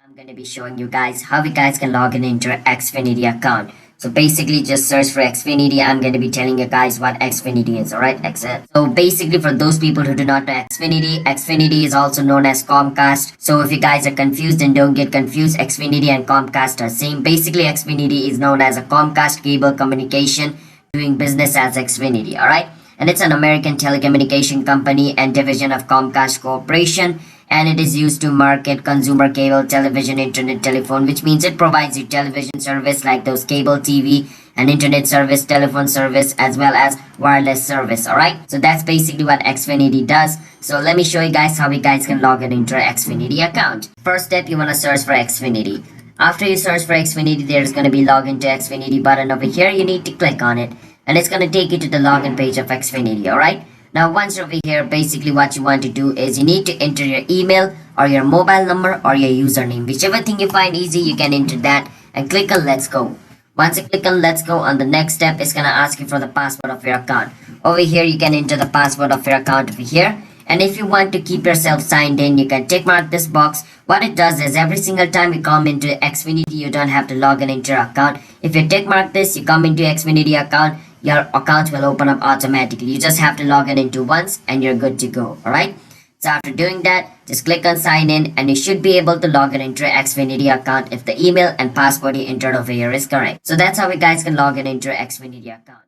I'm going to be showing you guys how you guys can log in into your Xfinity account. So basically just search for Xfinity. I'm going to be telling you guys what Xfinity is, alright? So basically for those people who do not know Xfinity, Xfinity is also known as Comcast. So if you guys are confused, then don't get confused. Xfinity and Comcast are same. Basically Xfinity is known as a Comcast cable communication doing business as Xfinity, alright? And it's an American telecommunication company and division of Comcast Corporation, and it is used to market consumer cable television, internet, telephone, which means it provides you television service like those cable TV and internet service, telephone service, as well as wireless service. All right, so that's basically what Xfinity does. So let me show you guys how you guys can log in into your Xfinity account. First step, you want to search for Xfinity. After you search for Xfinity, there's going to be login to Xfinity button over here. You need to click on it, and it's going to take you to the login page of Xfinity. All right, now once you're over here, basically what you want to do is you need to enter your email or your mobile number or your username, whichever thing you find easy. You can enter that and click on let's go. Once you click on let's go, on the next step, it's going to ask you for the password of your account. Over here you can enter the password of your account over here, and if you want to keep yourself signed in, you can tick mark this box. What it does is every single time you come into Xfinity, you don't have to log in into your account. If you tick mark this, you come into Xfinity account, your account will open up automatically. You just have to log in into once and you're good to go. Alright, so after doing that, just click on sign in and you should be able to log in into your Xfinity account if the email and password you entered over here is correct. So that's how you guys can log in into your Xfinity account.